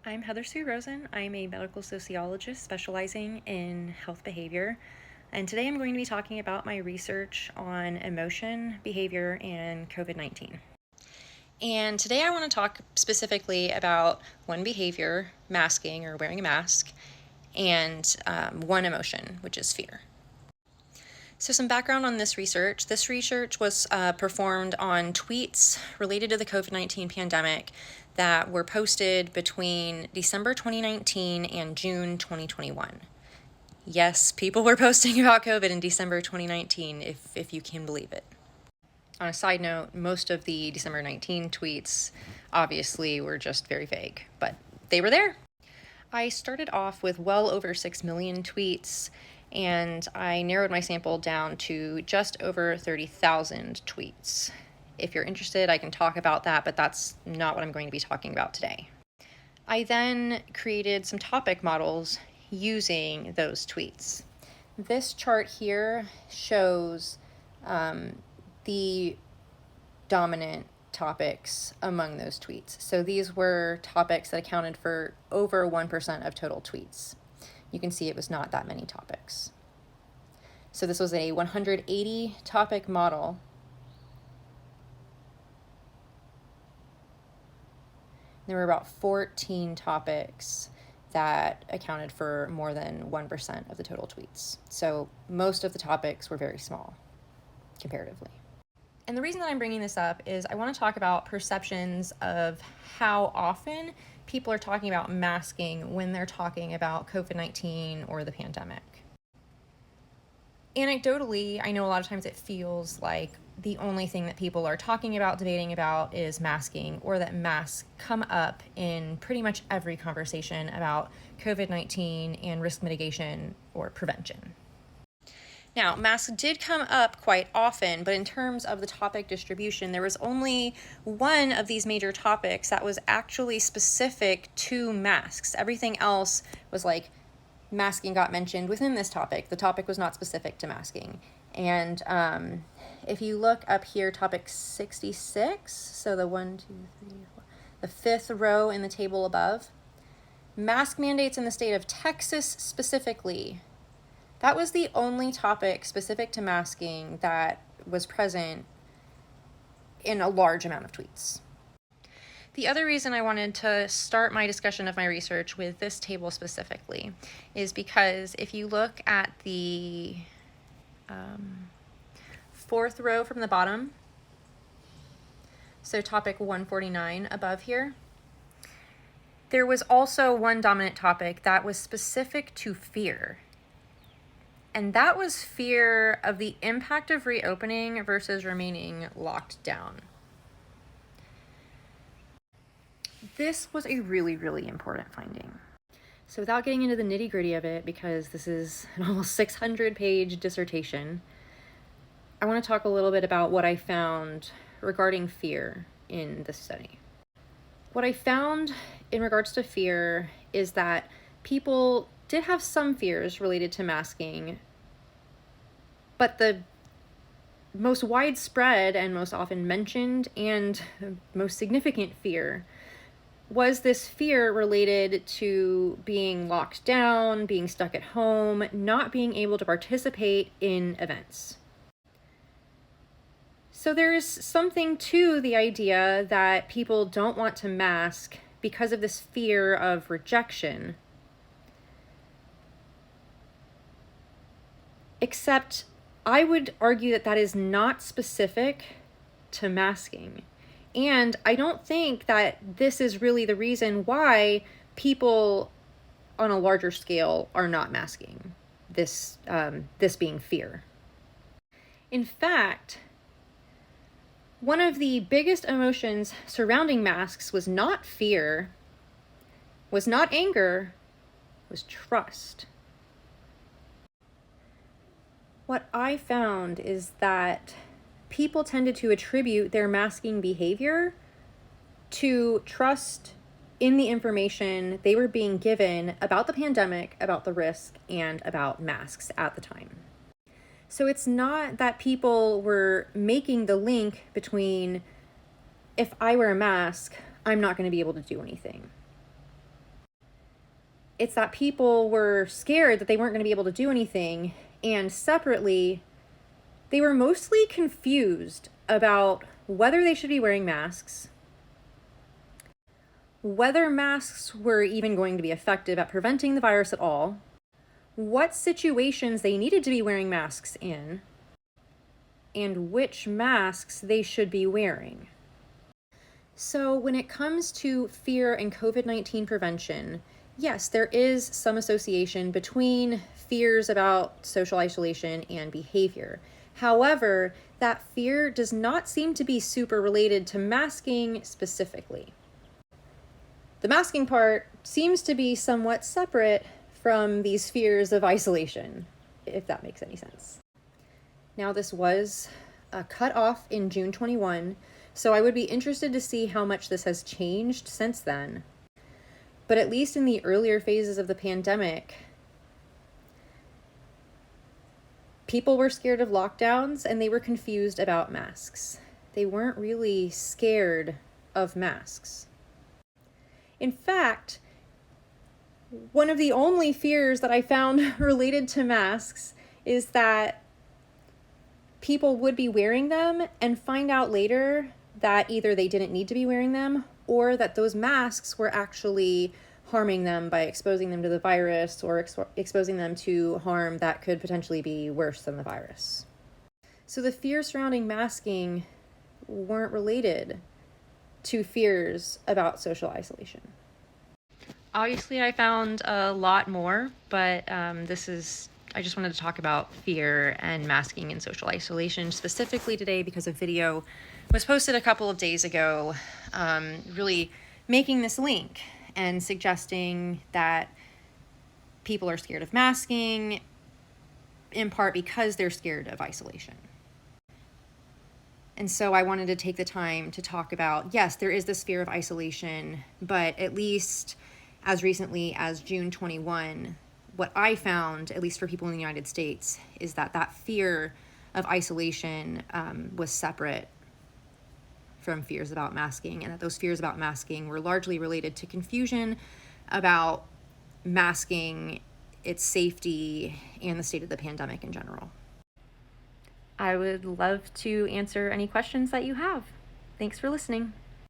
I'm Heather Sue Rosen. I'm a medical sociologist specializing in health behavior. And today I'm going to be talking about my research on emotion, behavior, and COVID 19. And today I want to talk specifically about one behavior, masking or wearing a mask, and one emotion, which is fear. So some background on this research. This research was performed on tweets related to the COVID-19 pandemic that were posted between December 2019 and June 2021. Yes, people were posting about COVID in December 2019, if you can believe it. On a side note, most of the December 19 tweets obviously were just very vague, but they were there. I started off with well over 6 million tweets, and I narrowed my sample down to just over 30,000 tweets. If you're interested, I can talk about that, but that's not what I'm going to be talking about today. I then created some topic models using those tweets. This chart here shows the dominant topics among those tweets. So these were topics that accounted for over 1% of total tweets. You can see it was not that many topics. So this was a 180 topic model. There were about 14 topics that accounted for more than 1% of the total tweets. So most of the topics were very small comparatively. And the reason that I'm bringing this up is I want to talk about perceptions of how often people are talking about masking when they're talking about COVID-19 or the pandemic. Anecdotally, I know a lot of times it feels like the only thing that people are talking about, debating about, is masking, or that masks come up in pretty much every conversation about COVID-19 and risk mitigation or prevention. Now, masks did come up quite often, but in terms of the topic distribution, there was only one of these major topics that was actually specific to masks. Everything else was like masking got mentioned within this topic. The topic was not specific to masking. And if you look up here, topic 66, so the fifth row in the table above, mask mandates in the state of Texas specifically. That was the only topic specific to masking that was present in a large amount of tweets. The other reason I wanted to start my discussion of my research with this table specifically is because if you look at the fourth row from the bottom, so topic 149 above here, there was also one dominant topic that was specific to fear. And that was fear of the impact of reopening versus remaining locked down. This was a really, really important finding. So without getting into the nitty-gritty of it, because this is an almost 600-page dissertation, I want to talk a little bit about what I found regarding fear in this study. What I found in regards to fear is that people did have some fears related to masking, but the most widespread and most often mentioned and most significant fear was this fear related to being locked down, being stuck at home, not being able to participate in events. So there's something to the idea that people don't want to mask because of this fear of rejection. Except I would argue that that is not specific to masking. And I don't think that this is really the reason why people on a larger scale are not masking, this being fear. In fact, one of the biggest emotions surrounding masks was not fear, was not anger, was trust. What I found is that people tended to attribute their masking behavior to trust in the information they were being given about the pandemic, about the risk, and about masks at the time. So it's not that people were making the link between, if I wear a mask, I'm not going to be able to do anything. It's that people were scared that they weren't going to be able to do anything, and separately, they were mostly confused about whether they should be wearing masks, whether masks were even going to be effective at preventing the virus at all, what situations they needed to be wearing masks in, and which masks they should be wearing. So when it comes to fear and COVID-19 prevention, yes, there is some association between fears about social isolation and behavior. However, that fear does not seem to be super related to masking specifically. The masking part seems to be somewhat separate from these fears of isolation, if that makes any sense. Now, this was cut off in June 21, so I would be interested to see how much this has changed since then. But at least in the earlier phases of the pandemic, people were scared of lockdowns and they were confused about masks. They weren't really scared of masks. In fact, one of the only fears that I found related to masks is that people would be wearing them and find out later that either they didn't need to be wearing them or that those masks were actually harming them by exposing them to the virus or exposing them to harm that could potentially be worse than the virus. So the fears surrounding masking weren't related to fears about social isolation. Obviously, I found a lot more, but I just wanted to talk about fear and masking and social isolation specifically today because a video was posted a couple of days ago, really making this link and suggesting that people are scared of masking in part because they're scared of isolation. And so I wanted to take the time to talk about, yes, there is this fear of isolation, but at least as recently as June 21, what I found, at least for people in the United States, is that fear of isolation was separate from fears about masking, and that those fears about masking were largely related to confusion about masking, its safety, and the state of the pandemic in general. I would love to answer any questions that you have. Thanks for listening.